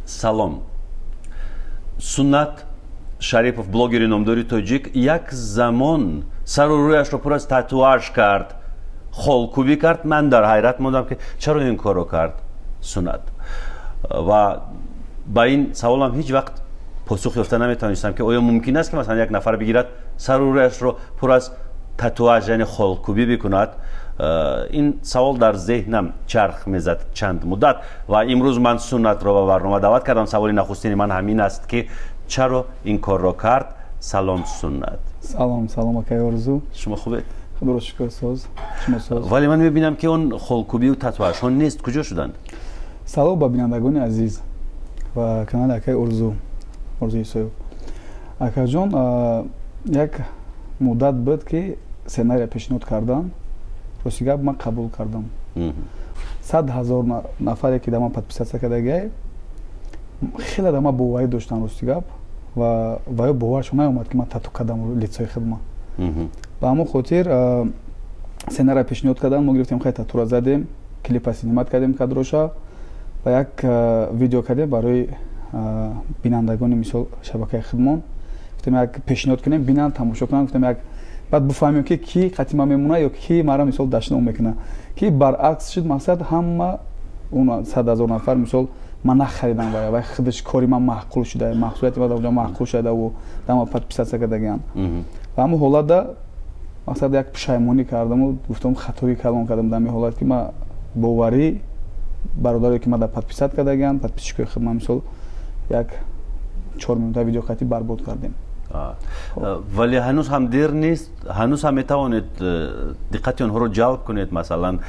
Салом. Суннат Шарипов, блогери номдори тоҷик, як замон сару рӯяшро пур аз татуаж кард, холкӯбӣ кард. ман дар ҳайрат мондам ки чаро ин корро кард Суннат. ва ба ин саволам ҳеҷ вақт посух ёфта наметавонистам ки оё мумкин аст ки масалан як нафар бигирад сару рӯяшро пур аз татуаж яъне холкӯбӣ бикунад. ин савол дар зеҳнам чарх мезад чанд муддат ва имрӯз ман Суннатро ба барнома даъват кардам. саволи нахустини ман ҳамин аст ки чаро ин корро кард. салом Суннат. Салом акай Орзу. шумо хубед? Дуруст шукр, соз. Шумо соз. вале ман мебинам ки он холкӯбию татуажҳо нест. куҷо шуданд? Салом ба бинандагони азиз ва канали акай Орзу Исоев. Акаҷон, як муддат буд ки сценария пешниҳод кардан. рости гап ман қабул кардам. 100,000 нафаре ки дама подписация кардагай хеле дама боварӣ доштан рости гап ва ё боваршон наомад ки ман тату кардам лицои худма. ба ҳамон хотир сценария пешниҳод кардан. мо гирифтем хай татура задем, клипа синимат кардем кадроша ва як видео кардем барои бинандагони мисол шабакаи хидмон. гуфтем як пешниҳод кунем бинанд тамошо кунанд. гуфтем як баъд буфаҳмем ки ки қатима мемона ё ки мара мисол дашном мекуна. ки баръакс шуд. мақсад ҳама он 100,000 нафар мисол ман нахаридам ва худаш кори ман маъқул шуда, маҳсулияти ман дар маъқул шуда ва дама подписация кардагиам. ва ҳамон ҳолатда мақсад як пушаймонӣ кардаму гуфтам хатои калон кардам дар ин ҳолат ки ман боварӣ бародаре ки ман дар подписат кардагиам, подписчикои худ ман мисол як 4 минута видеоқати барбод кардем. вале ҳанӯз ҳам дер нест. ҳанӯз ҳам метавонед диққати онҳоро ҷалб кунед. масалан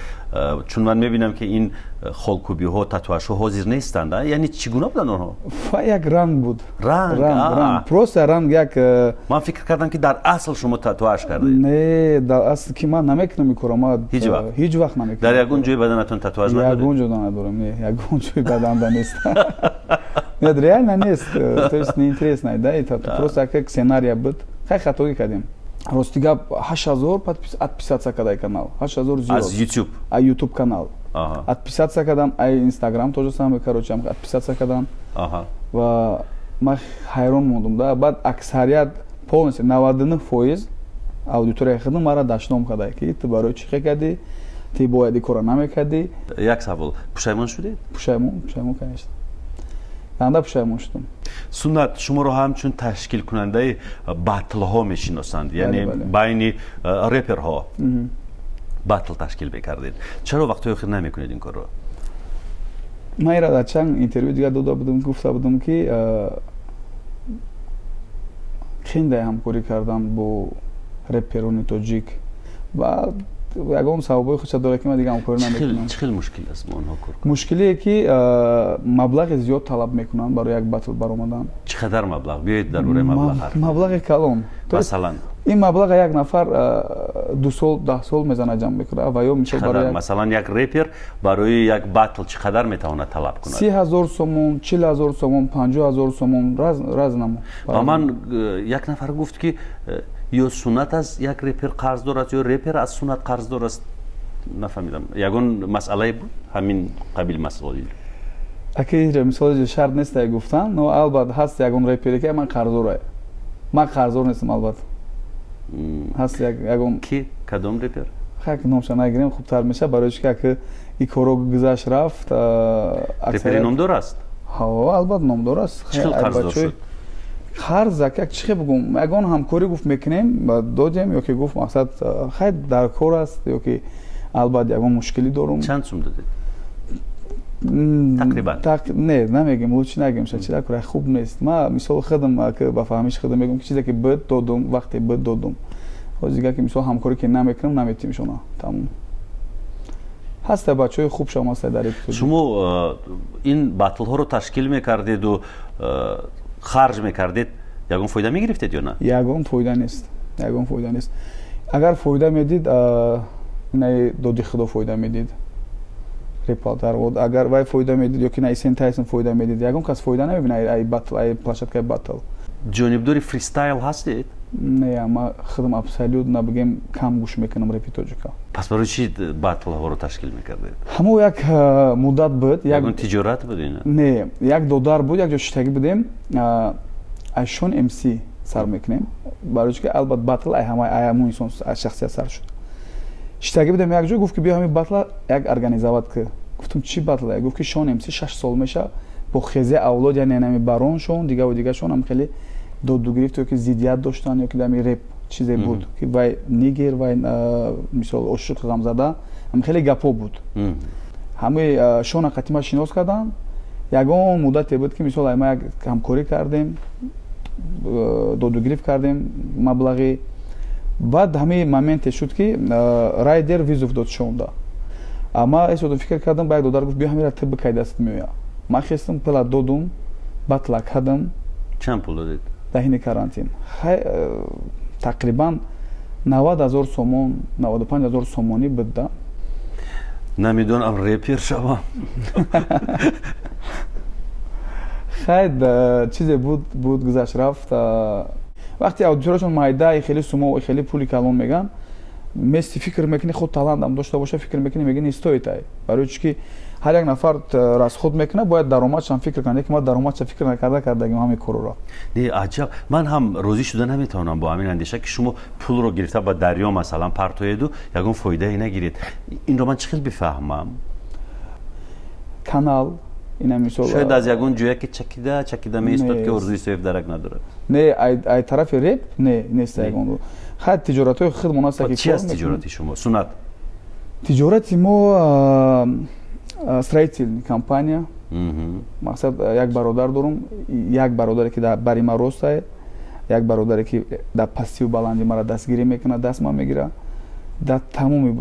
чун ман мебинам ки ин холкӯбиҳо татуажҳо ҳозир нестанд. яъне чӣ гуна буданд онҳо? як ранг буд. ранг просто ранг як. ман фикр кардам ки дар асл шумо татуаж кардед. не дар асл ки ман намекунам ин корро. ман ҳеҷ вақт намекунам. дар ягон ҷои баданатон татуаж надоред? ягон ҷо надорам. не ягон ҷои баданам нест. нет реально нест. то есть неинтересно да это просто як сценария буд. хай хатоӣ кардем. рости гап 8000 подписация кадай канал. 8000 зиёд. аз YouTube? YouTube канал. подписация кардам. ай Instagram тоже самое короче подписация кардам. ва ман ҳайрон мондум да. баъд аксарият полностью 99% аудиторияи худам мара дашном кадай ки ту барои чӣ кардӣ? ту бояд ин корро намекардӣ. як савол. пушаймон шудед? пушаймон конечно. анда пушаймон шудам. Суннат шуморо ҳамчун ташкилкунандаи батлҳо мешиносанд. яъне байни реперҳо батл ташкил мекардед. чаро вақтҳои охир намекунед ин корро? ман инро дар чанд интервю дигар дода будам, гуфта будам ки қиндай ҳамкорӣ кардан бо реперони тоҷик ва ягон сабабҳои худша дорад ки ман дига ҳамкорӣ намекунам. чӣ хел мушкил аст бо онҳо кор кунед? мушкилие ки маблағи зиёд талаб мекунанд барои як батл баромадан. чӣ қадар маблағ? биёед дар бораи маблағ. маблағи калон. масалан ин маблағ як нафар 2 сол 10 сол мезана ҷамъ мекунад ва ё мисол барои масалан як репер барои як батл чӣ қадар метавонад талаб кунад? 30,000 сомон, 40,000 сомон, 50,000 сомон разнamo. ва ман як нафар гуфт ки ё Суннат аз як репер қарздор аст ё репер аз Суннат қарздор аст. нафаҳмидам. ягон масъалае буд ҳамин қабил масъолаи? аки мисоли шарт нест гуфтан, но албат ҳаст ягон репере ки ман қарздор. ман қарздор нестам албат. ҳаст ягон ки кадом репер? хак номша нагирем хубтар меша барои ки ак ин корро гузашт рафт. репери номдор аст? албат номдор аст. чӣ хел қарздор шуд? қарз як чӣ бигум ягон ҳамкорӣ гуфт мекунем додем ё ки гуфт мақсад хай дар кор аст ё ки албат ягон мушкилӣ дорум. чанд сум додед? тақрибан? не намегем лучше нагем чӣ кора хуб нест. ман мисол худам ба фаҳмиши худам мегӯям ки чизе ки буд додум вақте буд додум. ҳозир ки мисол ҳамкорӣ ки намекунам наметимшона тамом. ҳаста бачаҳои хуб шумо ҳаста дар шумо ин батлҳоро ташкил мекардеду харҷ мекардед, ягон фоида мегирифтед ё на? ягон фоида нест. агар фоида медид инаи доди худо фоида медид. репортер агар вай фоида медид ё ки на Исен Тайсон фоида медид ягон кас фоида намебинад ай батл ай площадкаи батл. ҷонибдори фристайл ҳастед? не ама худам абсолют набигем кам гӯш мекунам репи тоҷика. пас барои чӣ батлҳоро ташкил мекардед? ҳамо як муддат буд, ягон тиҷорат буд ин? не, як додар буд, як ҷо шитагӣ будем, айшон МС сар мекунем, барои ки албат батл ай ҳамаи инсон шахсият сар шуд. Шитагӣ будем як ҷо, гуфт ки биё ҳамин батла як организоват кӣ. Гуфтам чӣ батл? Гуфт ки Шон МС 6 сол меша бо хезе авлод, яъне нами барон шон, дигаву дигашон ҳам хеле доду гирифт ёки зиддият доштан ёки дами реп чизе буд ки вай нигер, вай мисол ошуқ ғамзада ҳам хеле гапо буд. ҳамаи Шона қатима шинос кардан. Ягон муддате буд ки мисол ай ма як ҳамкорӣ кардем, додугирифт кардем маблағи. баъд ҳамаи моменте шуд ки райдер визов дод Шонда. Ама эсодам фикр кардам, ба як додар гуфт биё ҳамира ты бикай дастит меоя. Ман хестам пила додум, батла кардам. чанд пул додед? даҳини карантин тақрибан 90,000 сомон, 95,000 сомонӣ буд да. намедонам репер шавам. хайр чизе буд гузашт рафт. вақти аудиторияшон майда хеле сумо хеле пули калон меган, мести фикр мекунӣ худ талантам дошта боша, фикр мекунӣ мегӯӣ стоит ай. барои ки ҳар як нафар расход мекунад, бояд даромадшам фикр кунад. Яке ма даромадша фикр накарда кардагим ҳамин корро. не аҷаб, ман ҳам розӣ шуда наметавонам бо ҳамин андеша ки шумо пулро гирифта ба дарё масалан партоеду ягон фоидае нагиред. инро ман чӣ хел бифаҳмам? канал ина мисол шояд аз ягон ҷоя ки чакида меистод ки орзуи соҳиб дарак надорад. не ай тарафи реп нест ягон. хай тиҷоратҳои худмон аст ки чӣ аст тиҷорати шумо? сунат тиҷорати мо строительная компания. мақсад як бародар дорум, як бародаре ки бари ма рост ай, як бародаре ки дар пастию баланди мара дастгирӣ мекунад, даст ма мегира дар тамоми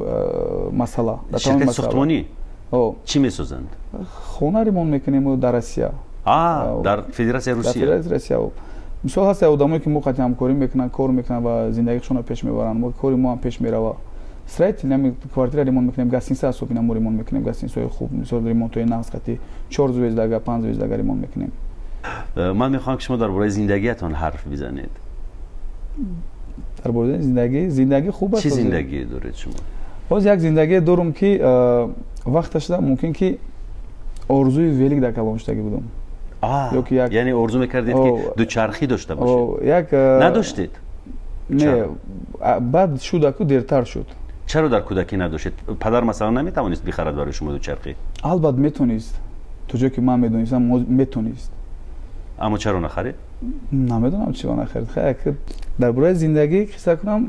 масъала. ширкати сохтмонӣ чӣ месозанд? хона ремонт мекунем дар Россия. дар Федератсияи Русия. мисол ҳаст одамое ки мо қати ҳамкорӣ мекунанд, кор мекунанд ва зиндагишонро пеш мебаранд. мо кори мо ҳам пеш мерава. строительная квартира ремонт мекунем, гостиница асоб мо ремонт мекунем, гостиницаҳои хуб, мисол ремонтҳои нағз қати 4 звездага 5 звездага ремонт мекунем. ман мехоҳам ки шумо дар бораи зиндагиятон ҳарф бизанед. дар бораи зиндагӣ хуб аст. чӣ зиндагие доред шумо? ҳозир як зиндагие дорум ки вақташда мумкин ки орзуи велик дар калоншудагӣ будам. яъне орзу мекардед ки дучархӣ дошта бошед? надоштед? не, баъд шуда ку дертар шуд. чаро дар кӯдакӣ надоштед? падар масалан наметавонист бихарад барои шумо дучархӣ? албат метавонист. то ҷое ки ман медонистам метавонист. аммо чаро нахарид? намедонам чиро нахарид. дар бораи зиндагӣ қисса кунам,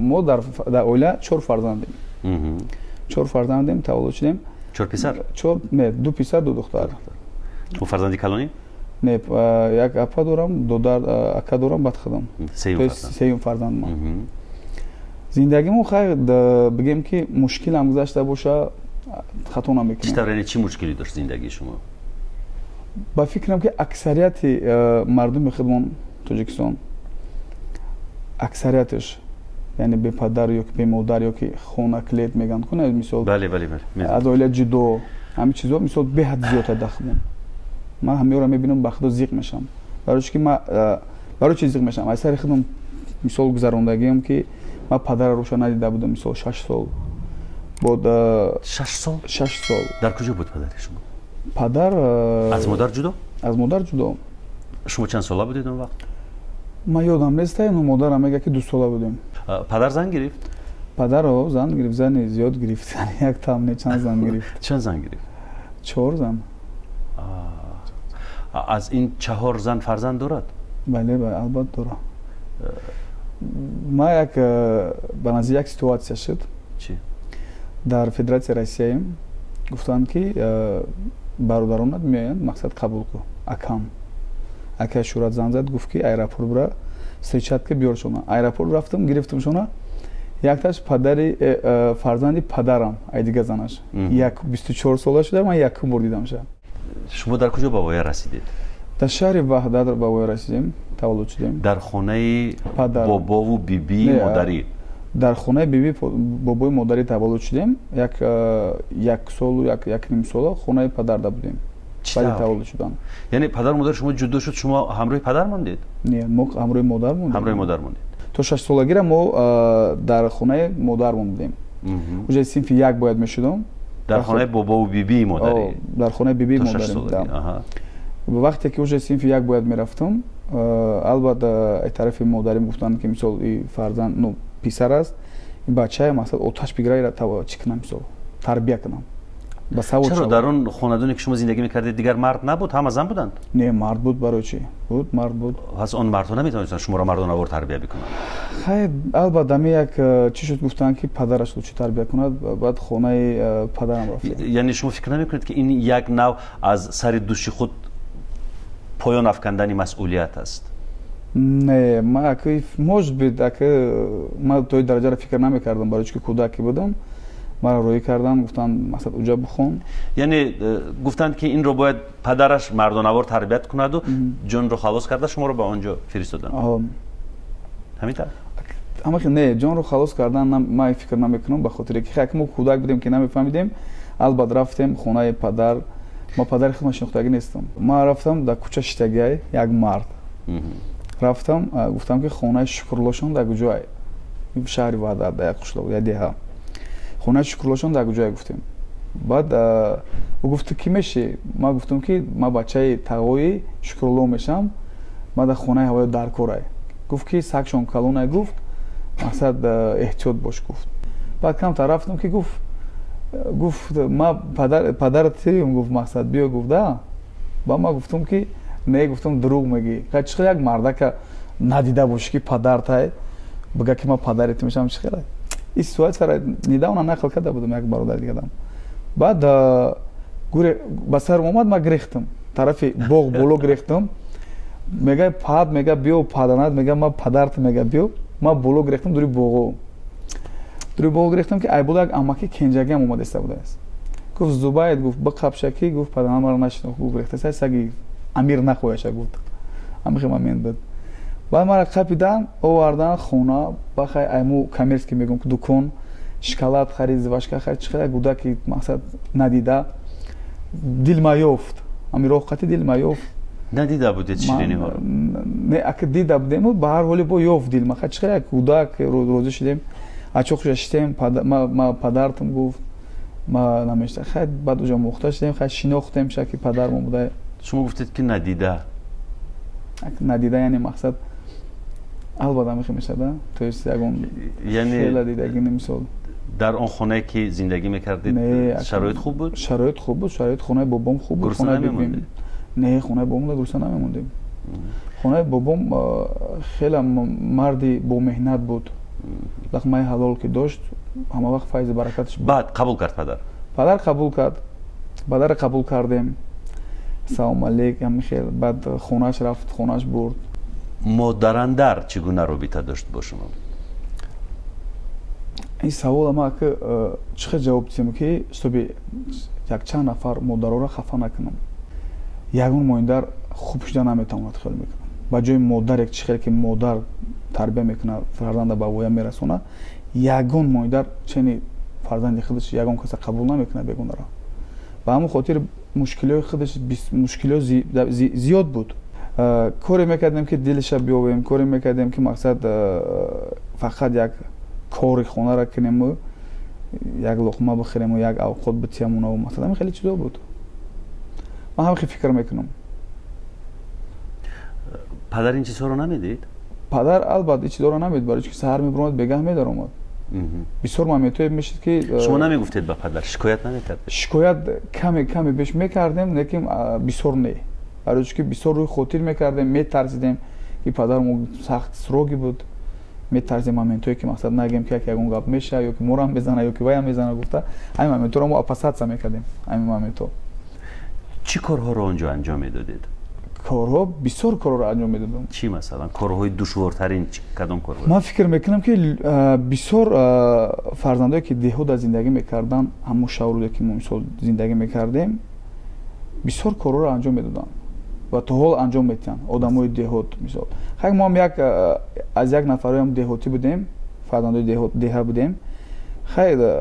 мо дар оила 4 фарзандем. 4 фарзандем, таваллуд шудем. 4 писар? не, 2 писар, 2 духтар. ӯ фарзанди калонӣ? не, як апа дорам, додар ака дорам, баъд худам. сеюм фарзанд ман. зиндагимо хайр бигем ки мушкилам гузашта боша, хато намекунам. чӣ тавр, яъне чӣ мушкиле дошт зиндагии шумо? ба фикрам ки аксарияти мардуми худмон Тоҷикистон, аксарияташ яъне бепадар ёки бемодар ёки хона клет меган куна мисол аз оила ҷудо ҳамин чизо мисол беҳад зиёд дар худмон. ман ҳамеёро мебинам ба худо зиқ мешам. барои чи зиқ мешам? аз сари худам мисол гузарондагиам ки ман падара руша надида будам мисол 6 сол. 6 сол? 6 сол. дар куҷо буд падари шумо? падар аз модар ҷудо? аз модар ҷудо. шумо чанд сола будед он вақт? ман ёдам нест, но модарам мега ки 2 сола будем. падар зан гирифт? падаро зан гирифт, зани зиёд гирифт. як там не чанд зан гирифт. чанд зан гирифт? 4 зан. аз ин 4 зан фарзанд дорад? бале, албат дорад. ма як ба назир як ситуатсия шуд. чӣ? дар Федератсияи Россияем гуфтанд ки бародаронат меоянд, мақсад қабул ку. акам ака шурат зан зад, гуфт ки аэропорт бура встречат ки биёр шона. аэропорт рафтам, гирифтам шона. якташ падари фарзанди падарам, ай дига занаш. як 24 сола шуда, ман якум бор дидамша. шумо дар куҷо ба воя расидед? дар шаҳри Ваҳдат ба воя расидем, таваллуд шудем. дар хонаи бобову биби модарӣ? дар хонаи биби бобои модарӣ таваллуд шудем. як солу як ним сола хонаи падарда будем. بعد تولد شدن. یعنی پدر مادر شما جدا شد، شما همراه پدر موندید؟ نه، ما همراه مادر موندیم. همراه مادر موندید. تا 6 سالگی را ما در خانه مادر موندیم. اونجا صنف یک باید میشدم. در خانه بابا و بیبی مادری؟ در خانه بیبی مادری بودم. وقتی که اونجا صنف یک باید میرفتم، البته از طرف مادرم گفتن که مثلا این فرزند نو پسر است، این بچه مثلا آتش بگیره را چی کنم، مثلا تربیت کنم. چرا در اون خانواده‌ای که شما زندگی میکردید دیگر مرد نبود، همه زن بودند؟ نه، مرد بود. برای چی بود؟ مرد بود. پس اون مردها نمیتونستن شما را مردان آور تربیت بکنن؟ خیر، البته می یک چی شد گفتن که پدرش رو چی تربیت کند، بعد خانه پدرم رفتیم. یعنی شما فکر نمیکنید که این یک نوع از سر دوش خود پایان افکندن مسئولیت است؟ نه، ما که موج بود که ما توی درجه را فکر نمیکردم، برای که کودکی بودم. ما را روی کردن، گفتن مثلا اونجا بخون. یعنی گفتند که این رو باید پدرش مردانوار تربیت کند و جان رو خلاص کرده شما رو به آنجا فرستادن. همینطور؟ اما که نه، جان رو خلاص کردن ما فکر نمیکنم، به خاطر که ما کودک بودیم که نمیفهمیدیم. البته رفتیم خانه پدر. ما پدر خودم شناختگی نیستم. ما رفتم در کوچه شتگی یک مرد. رفتم گفتم که خانه شکرلاشان در کجای شهر وحدت در یک قشلاق یا دیها. خانه شکرلاشان در کجای گفتیم. بعد او گفت کی میشه؟ ما گفتم که ما بچه تقوی شکرلو میشم. ما در خانه هوای در کورای. گفت که سگشان کلونه. گفت مقصد احتیاط باش. گفت بعد کم رفتم که گفت ما پدرت گفت مقصد بیا. گفت ده. با ما گفتم که نه، گفتم دروغ میگی. چقدر یک مرد که ندیده باشه که پدرت بگه که ما پدرت میشم چقدر. این سوال سر نیداون نقل کرده بودم یک برادر دیگه دم. بعد گوره بسر اومد، ما گریختم طرف باغ بولو گریختم. میگه پاد، میگه بیو پادانات، میگه ما پدرت، میگه بیو. ما بولو گریختم دوری باغ گریختم که ای بوده یک اماکی کنجاگی هم اومده بود است. گفت زباید، گفت بقبشکی، گفت پدرم مرا نشناخت. گفت گریخته سگی امیر نخویش. گفت امیر من بود. بعد ما را قپیدن آوردن خونه. بخای ایمو کامرس که میگم که دکان شکلات خرید، زواشکا خرید. چقدر کودکی مقصد ندیده دل ما یافت. امیر اوقاتی دل ما یافت. ندیده بودید شیرینی ها رو؟ نه، اگه دیده بودیم به هر حالی با یافت دل ما. چقدر کودک روزه شدیم اچوخ شدیم. ما پدرتم گفت ما نمیشته. خیلی بعد اونجا مختار شدیم، خیلی شناختیم که پدرم بوده. شما گفتید که ندیده. ندیده یعنی مقصد البته میخوام میشده توی سیاگون خیلی دیدگی نمیشد. در اون خونه که زندگی میکردید شرایط خوب بود؟ شرایط خوب بود. شرایط خونه بابام خوب بود. خونه نمیموندید؟ نه، خونه بابام گرسنه نمیموندیم. خونه بابام خیلی مردی با مهنت بود. لقمه حلال که داشت همه وقت فیض برکتش بود. بعد قبول کرد پدر قبول کرد. پدر قبول کردیم. سلام علیکم خیر. بعد خونه‌اش رفت، خونه‌اش برد. مادرندر چگونه رابطه داشت با شما؟ این سوال ما که چه جواب بدیم که صبح یک چند نفر مادرها را خفه نکنم. یگون مادر خوب شده نمیتواند خیلی میکنم. با جای مادر یک چیزی که مادر تربیت میکنه فرزند به ویا میرسونه، یگون مادر چنین فرزند خودش یگون کس قبول نمیکنه بگونه را. با همون خاطر مشکلات خودش مشکلات زیاد بود. کاری میکردیم که دلش بیاوریم، کاری میکردیم که مقصد فقط یک کار خونه را کنیم و یک لقمه بخوریم و یک اوقات بتیم و مثلا خیلی چیزا بود. من هم خیلی فکر میکنم. پدر این چیزها رو نمیدید؟ پدر البته چیزا رو نمید، برای که سحر میبرد بگه میدارم. بسیار مهمه میشد که شما نمیگفتید به پدر؟ شکایت نمیکردید؟ شکایت کمی بهش میکردیم، لیکن بسیار نه. برای که بسیار روی خاطر میکردیم، میترسیدیم که پدرم سخت سروگی بود. میترسیم مومنتایی که مقصد نگیم که یکون گپ میشه یا که مورم بزنه یا که ویم بزنه. گفته همین مومنتو رو ما اپسات میکردیم. همین مومنتو چی کارها رو اونجا انجام میدادید؟ کارها بسیار کارها رو انجام میدادم. چی مثلا کارهای دشوارترین کدام کارها؟ من فکر میکنم که بسیار فرزندایی که دهات زندگی میکردن، همون شهری که ما مثلا زندگی میکردیم، بسیار کارها رو انجام میدادن و تا حال انجام میدن. آدمای دهات مثلا خیلی ما هم از یک نفر هم دهاتی بودیم، فرزندای ده بودیم. خیلی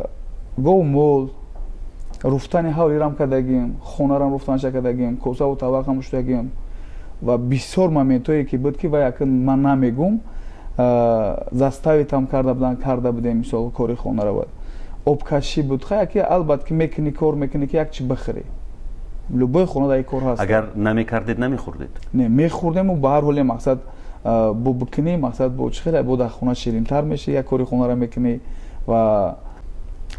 گو مول руфтани ҳавлирам кардагим, хонарам руфтанша кардагим, косаву тавақам уштагим ва бисёр моментое ки буд ки ва якин ман намегум заставитам карда будем мисол кори хонара обкашӣ буд яке албат ки мекунӣ кор мекунӣ ки як чи бихӯрӣ любой хона дар кор ҳаст агар намекардед намехӯрдед не мехӯрдему ба ҳар ҳоле мақсад бо бикунӣ мақсад бо чӣ хеле бо дар хона ширинтар мешӣ як кори хонара мекунӣ ва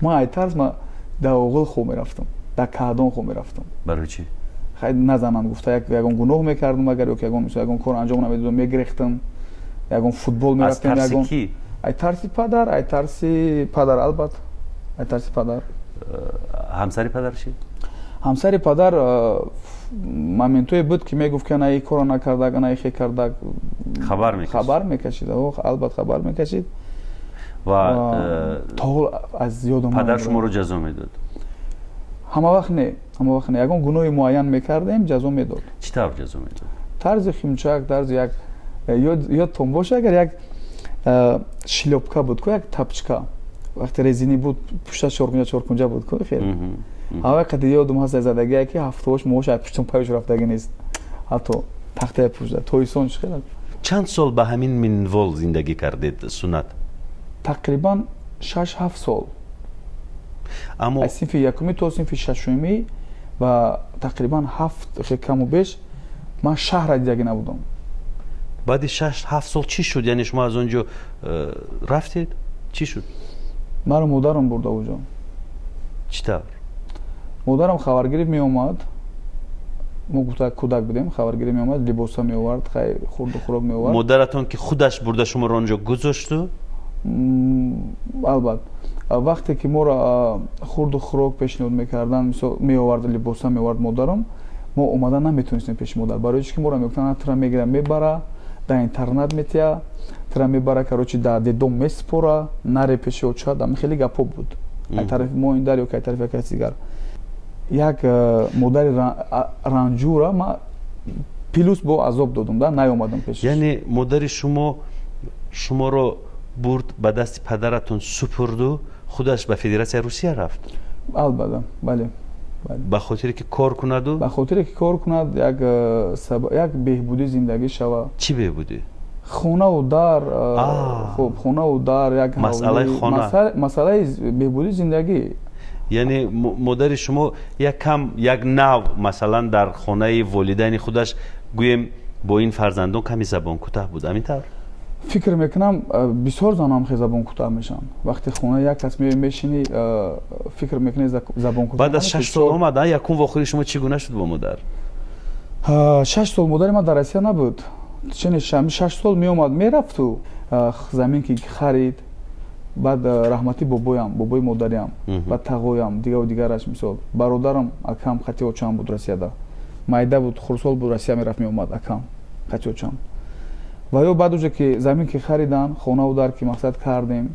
ман айтарз ма дар оғил хуб мерафтам дар каҳдон хуб мерафтам барои чӣ хай назананд гуфта ягон гуноҳ мекардам агар ёки ягон кор анҷом намедодам мегирехтам ягон футбол мерафтем ягон ай тарси падар ай тарси падар албат ай тарси падар ҳамсари падар чӣ ҳамсари падар моментое буд ки мегуфт ки ана кора накардак ана хе кардак хабар мекашид албат хабар мекашид ва то аз ёдам падар шуморо ҷазо медод ҳама вақт не ягон гуноҳи муайян мекардем ҷазо медод чӣ тавр ҷазо медод тарзи химчак тарзи як ёдтон боша агар як шлёпка буд ку як тапчка вақте резини буд пушта чоркунҷа буд ку хел ҳама қади ёдам ҳаст задагие ки ҳафтаош мош пуштон паёш рафтагӣ нест ҳатто тахтаи пушта тоисон хел чанд сол ба ҳамин минвол зиндагӣ кардед Сунат тақрибан 6-7 сол аммо аз синфи якуми то синфи шашуми ва тақрибан 7 каму беш ман шаҳр дидагӣ набудам баъди 6-7 сол чӣ шуд яъне шумо аз он ҷо рафтед чӣ шуд маро модарам бурда уҷо чӣ тавр модарам хабаргирӣ меомад мо гуфта кӯдак будем хабаргирӣ меомад либоса меовард хай хурду хӯрок меовард модаратон ки худаш бурда шуморо он ҷо гузошту албат вақте ки моро хурду хӯрок пешниҳод мекардан мисол меовард либоса меовард модарам мо омадан наметонистем пеши модар барои чӣ ки моро мегуфтанд тира мегира мебара дар интернат метия тира мебара карочи дар дедом меспора наре пеши оча дами хеле гапо буд ай тарафи мо ин дар ёки ай тарафи каси дигар як модари ранҷура ма плюс бо азоб додам да наёмадам пешиш яъне модари шуморо бурд ба дасти падаратон супурду худаш ба Федератсияи Русия рафт албатта бале ба хотире ки кор кунаду ба хотире ки кор кунад як беҳбудӣ зиндагӣ шава чӣ беҳбудӣ хонаву дар хуб хонаву дар як масъалаи хона масъалаи беҳбудии зиндагӣ яъне модари шумо як нав масалан дар хонаи волидайни худаш гӯем бо ин фарзандон ками забонкӯтаҳ буд ҳамин тавр фикр мекунам бисёр занам хе забонкӯтаҳ мешаванд вақте хона як кас мешинӣ фикр мекунӣ забонкӯтаҳ баъд аз 6 сол омада якум вохӯри шумо чӣ гуна шуд бо модар 6 сол модари ман дар Россия набуд чини 6 сол меомад мерафту замин ки харид баъд раҳмати бобои модариам баъд тағоям дигару дигараш мисол бародарам акам хати очам буд Россияда майда буд хурсол буд Россия мерафт меомад акам хати очам ва ё баъд уже ки замин ки харидан хонаву дар ки мақсад кардем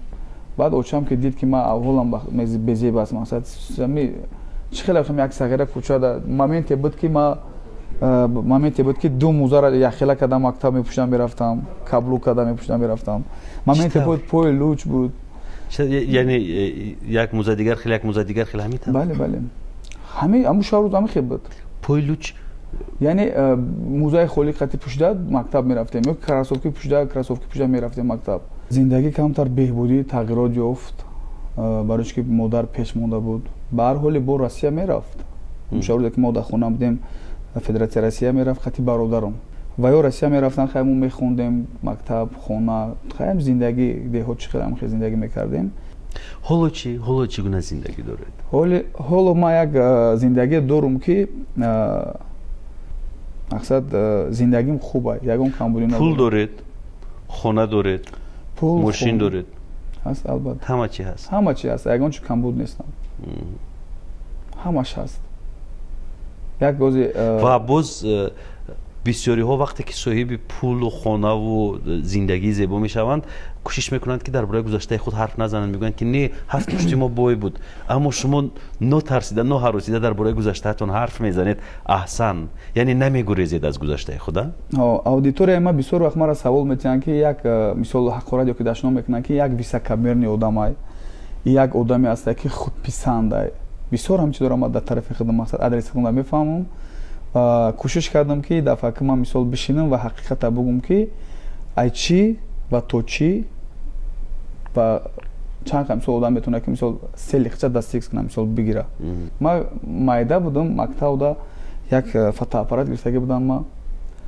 баъд очам ки дид ки ман аҳволам безеб аст мақсад чӣ хеле як сағира кӯчада моменте буд ки ду мӯзара яхела карда мактаб мепӯшидам мерафтам каблук карда мепӯшидам мерафтам моменте буд пои луч буд яъне як мӯза дигар хел як мӯза дигар хел ҳамин тавр бале ҳамин шаврӯз ҳамин хел буд пои луч яъне мӯзаи холи қати пӯшида мактаб мерафтем ё красовки пӯшида мерафтем мактаб зиндагӣ камтар беҳбудӣ тағйирот ёфт барои чӣ ки модар пеш монда буд ба ҳар ҳоле бо Россия мерафт мушаввире ки мо дар хона будем Федератсияи Россия мерафт хати бародарам ва ё Россия мерафтан хаймо мехондем мактаб хона хайм зиндагӣ деҳот чӣ хеле ҳамхел зиндагӣ мекардем ҳоло чӣ гуна зиндагӣ доред ҳоло ман як зиндагӣ дорам ки мақсад зиндагим хуб аст ягон камбудӣ пул доред хона доред мошин доред ҳаст албатта ҳама чӣ ҳаст ягон чӣ камбуд нестам ҳамаш ҳаст як гози ва боз бисёриҳо вақте ки соҳиби пулу хонаву зиндагии зебо мешаванд кӯшиш мекунанд ки дар бораи гузаштаи худ ҳарф назананд мегӯянд ки не ҳафт пушти мо бой буд аммо шумо нотарсида ноҳаросида дар бораи гузаштаатон ҳарф мезанед аҳсан яъне намегурезед аз гузаштаи худа аудиторияи ман бисёр вақт маро савол метиҳанд ки як мисол ҳақорат ёки дашно мекунанд ки як високамерни одамай як одаме аста ки худписандай бисёр ҳамчи дорам дар тарафи худам мақсад адреси худам мефаҳмам ва кӯшиш кардам ки дафъака ман мисол бишинам ва ҳақиқата бигӯм ки ай чӣ ва то чӣ ва чанд мисол одам метавонад ки мисол 3 лихча дастгирӣ кунад мисол бигира ман майда будам мактабда як фотоаппарат гирифтагӣ будам ман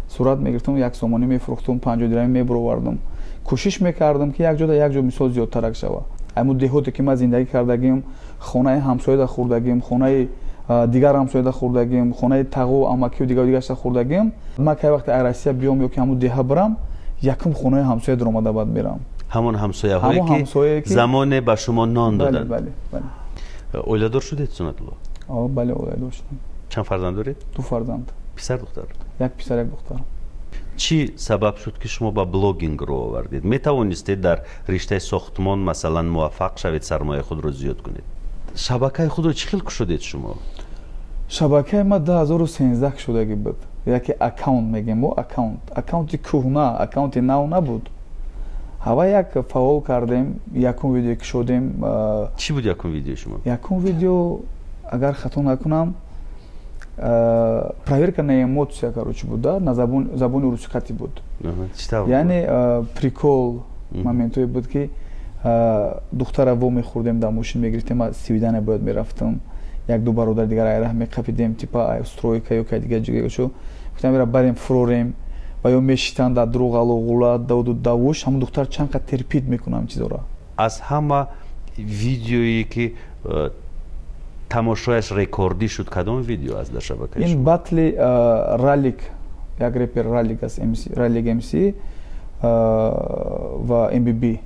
сурат мегирифтам як сомонӣ мефурӯхтам 50 дирҳамӣ мебуровардам кӯшиш мекардам ки як ҷо мисол зиёдтарак шава аму деҳоте ки ман зиндагӣ кардагим хонаи ҳамсояда хӯрдагим хонаи дигар ҳамсояда хӯрдагим хонаи тағу амакию дигарша хӯрдагим ман кай вақте ай россия биём ё ки ҳамун деҳа барам якум хонаи ҳамсоя дуромада баъд мерам ҳамон ҳамсояҳое ки замоне ба шумо нон доданд. Оиладор шудед Сунатулло? бале оиладор шудам. Чанд фарзанд доред? 2 фарзанд. Писар духтар? Як писар, як духтар. чӣ сабаб шуд ки шумо ба блогингро овардед? Метавонистед дар риштаи сохтмон масалан муваффақ шавед, сармояи худро зиёд кунед? Шабакаи худро чӣ хел кушодед шумо? Шабакаи ма 2013 кушодагӣ буд. Яке аккаунт мегем мо, аккаунти кӯҳна, аккаунти нав набуд. ҳава як фаъол кардем, якум видео кушодем. Чӣ буд якум видео шумо? Якум видео агар хато накунам проверка на эмоция короче буда, на забони руси хати буд. Яъне прикол моментое буд ки духтара во мехӯрдем дар мошин мегирифтем, свидания бояд мерафтам, як ду бародар дигар айраҳ меқапидем типа стройка ё кай дигар ҷогаашо гуфтам мера барем фурорем ва ё мешитан дар дуруғ алоғула давду давуш ҳамун духтар чанд қад терпид мекунам чизора. Аз ҳама видеое ки тамошояш рекордӣ шуд кадом видео аст дар шабакаи шумо? Ин батли Ралик, як репер Ралик аст, Ралик MC ва MBB.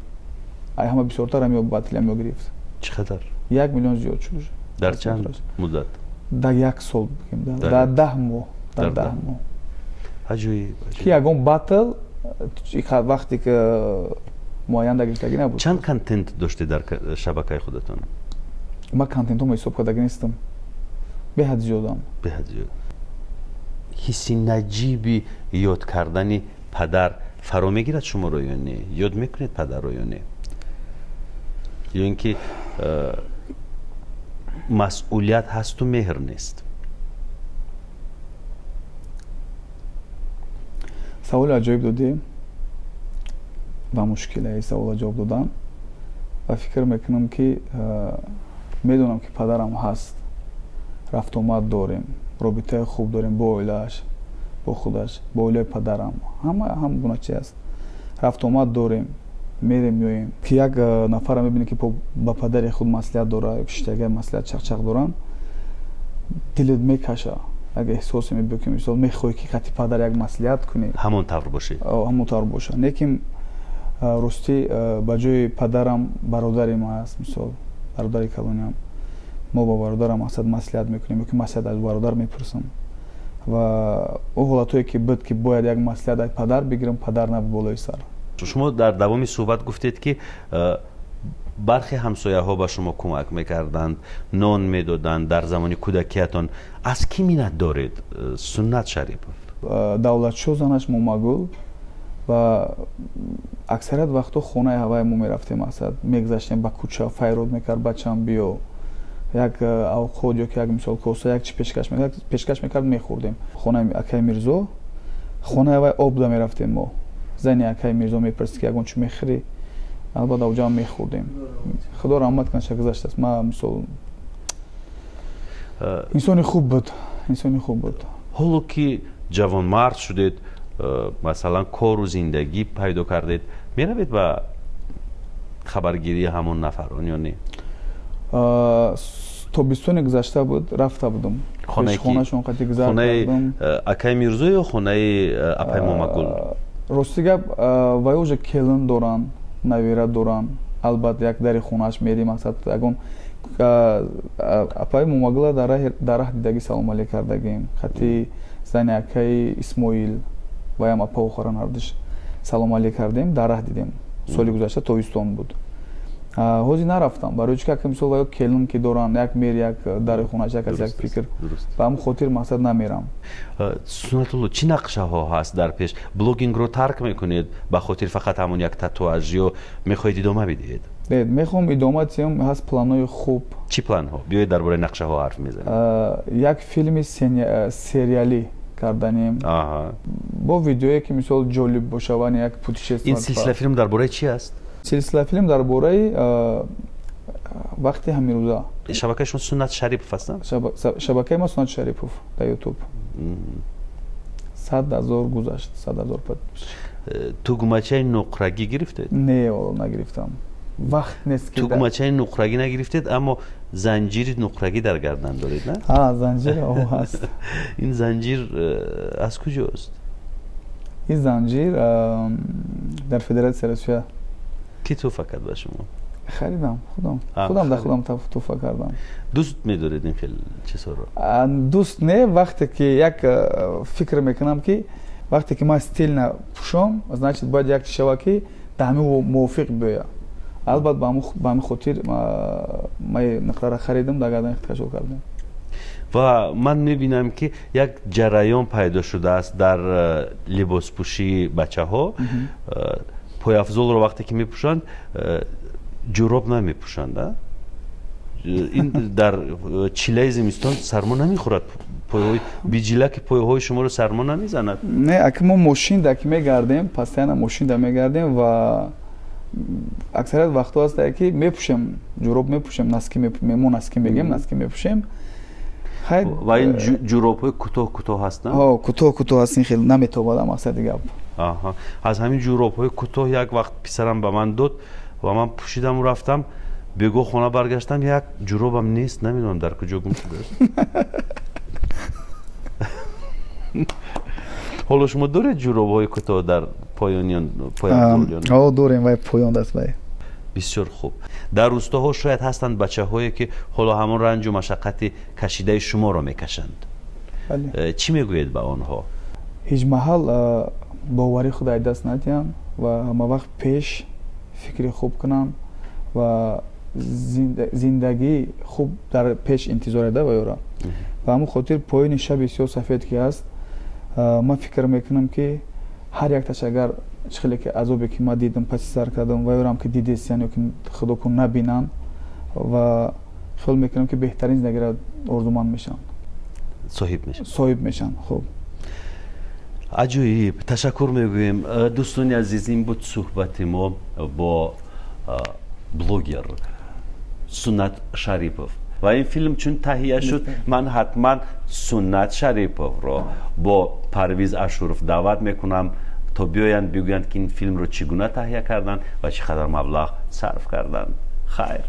Ай ҳама бисёртар ҳамё батли ҳамё гирифт. Чӣ қадар? 1 миллион зиёд шуд. Дар чанд муддат? Дар 1 сол бигем, дар 10 моҳ, дар 10 моҳ. Аҷоиб. Ки ягон батл вақте ки муайян гирифтагӣ набуд. Чанд контент доштед дар шабакаи худатон? Ман контентомо ҳисоб кардагӣ нестам. Беҳад зиёдам. Беҳад зиёд. ҳисси наҷиби ёд кардани падар фаро мегирад шуморо ё не? Ёд мекунед падарро ё не? ё ин ки масъулият ҳасту меҳр нест? саволи аҷоиб додем ва мушкилаи савола ҷавоб додан ва фикр мекунам ки медонам ки падарам ҳаст, рафтомад дорем, робитаи хуб дорем бо оилааш, бо худаш, бо оилаи падарам, ҳама гуна чи аст. Рафтомад дорем, мерем меоем. Ки як нафара мебинем ки ба падари худ маслиҳат дора, ё кишитага маслиҳат чақчақ доран, дилет мекаша. Як эҳсосе мебиёд ки мисол мехоҳӣ ки қати падар як маслиҳат кунӣ. Ҳамон тавр бошад. Ҳамон тавр бошад. Лекин ростӣ ба ҷои падарам бародари ман аст, мисол бародари калониям. Мо ба бародарам мақсад маслиҳат мекунем, ё ки маслиҳат аз бародар мепурсам. Ва ӯ ҳолатое ки буд ки бояд як маслиҳат аз падар бигирам, падар набуд болои сар. Шумо дар давоми суҳбат гуфтед ки бархе ҳамсояҳо ба шумо кӯмак мекарданд, нон медоданд дар замони кӯдакиятон. Аз кӣ миннат доред Суннат Шарипов? Давлатшоҳ занаш Момагул ва аксарият вақтҳо хонаи ҳаваи мо мерафтем, мақсад мегзаштем ба кӯча, файрод мекард бачам биё, як авқот ё ки як мисол коса як чи пешкаш мекард мехӯрдем. Хонаи акаи Мирзо, хонаи ҳаваи Обда мерафтем мо. Зани акаи Мирзо мепурсид ки ягон чӣ мехӯрӣ? Албатта оҷа мехӯрдем. Худо раҳмат кунад, гузаштааст. Ман мисол инсони хуб буд, инсони хуб буд. ҳоло ки ҷавонмард шудед, масалан кору зиндагӣ пайдо кардед, меравед ба хабаргирии ҳамон нафарон ё не? тобистони гузашта буд, рафта будам. Хонашон қати гузар кардам. Акаи Мирзо ё хонаи апаи Момагул? Рости гап вай уже келин доранд, навера доранд. Албатта як дари хонааш мерим, мақсад ягон апаи Момагула дар раҳ дидагӣ салом алейк кардагим. Хати зани акаи Исмоил ваям апа охара нардиш салом алейк кардем, дар раҳ дидем. Соли гузашта тобистон буд. ҳозир нарафтам барои чӣ ки мисол як келин ки доранд як мер як дари хонааш як аз як фикр ба ҳамн хотир мақсад намерам. Сунатулло, чӣ нақшаҳо ҳаст дар пеш? Блогингро тарк мекунед ба хотир фақат ҳамон як татуаж ё мехоҳед идома бидиҳед? мехоҳам идома диҳам, ҳаст планҳои хуб. Чӣ планҳо? Биёед дар бораи нақшаҳо ҳарф мезанем. Як филми сериалӣ карданем бо видеое ки мисол ҷолиб боша ва як путешествие. Ин силсила филм дар бораи чӣ аст? Силсила филм дар бораи вақти ҳамирӯза. Шабакаи шумо Суннат Шарипов ҳастанд? Шабакаи мо Суннат Шарипов дар YouTube. 100,000 гузашт, 100,000 подписчик. Тугмачаи нуқрагӣ гирифтед? Не, нагирифтам. Вақт нест ки тугмачаи нуқрагӣ нагирифтед, аммо занҷири нуқрагӣ дар гардан доред, на? Занҷир ҳаст. Ин занҷир аз куҷост? Ин занҷир дар Федератсияи Русия. Ки туфа кард ба шумо? Харидам, худам дар худам туфа кардам. Дӯст медоред ин хел чизҳоро? Дӯст не, вақте ки як фикр мекунам ки вақте ки ман стилна пӯшам, значит бояд як чӣ шава ки дар ҳамин мувофиқ биёя. Албатта ба ҳамин хотир ман нуқраро харидам, дар гардан ихтикошо кардам. Ва ман мебинам ки як ҷараён пайдо шудааст дар либоспӯшии бачаҳо. Пойафзолро вақте ки мепӯшанд, ҷуроб намепӯшанд. Ин дар чилаи зимистон сармо намехӯрад? биҷилаки пойҳои шуморо сармо намезанад? Не, аки мо мошинда ки мегардем, постоянно мошинда мегардем ва аксарият вақтҳо ҳаст ки мепӯшем, ҷуроб мепӯшем, носки мегем, носки мепӯшем. Ва ин ҷуробҳои кӯтоҳ ҳастанд? Кӯтоҳ ҳастин, хеле наметобад мақсади гап. Аз ҳамин ҷуробҳои кӯтоҳ як вақт писарам ба ман дод ва ман пӯшидаму рафтам, бегоҳ хона баргаштам, як ҷуробам нест, намедонам дар куҷо гум шудааст. ҳоло шумо доред ҷуробҳои кӯтоҳ дар поёниён? Дорем, вай поён даст вай. бисёр хуб. Дар рӯстаҳо шояд ҳастанд бачаҳое ки ҳоло ҳамон ранҷу машаққати кашидаи шуморо мекашанд. Чӣ мегӯед ба онҳо? ҳеҷ маҳал бовари худо даст надиҳам ва ҳама вақт пеш фикри хуб кунам ва зиндагии хуб дар пеш интизор еда баёрам. Ба ҳамон хотир поёни шаби сиёҳ сафед ки ҳаст, ман фикр мекунам ки ҳар як ташагар чихеле ки азобе ки ман дидам, паси сар кардам, ваёрам ки дидестиян ё ки худо кун набинанд ва хиёл мекунам ки беҳтарин зиндагиро орзуманд мешаванд, соҳиб мешаванд. Хуб, аҷоиб, ташаккур мегӯем. дӯстони азиз, ин буд суҳбати мо бо блогер Суннат Шарипов. ва ин филм чун таҳия шуд, ман ҳатман Суннат Шариповро бо Парвиз Ашуров даъват мекунам то биёянд бигӯянд ки ин филмро чӣ гуна таҳия карданд ва чӣ қадар маблағ сарф карданд. хайр.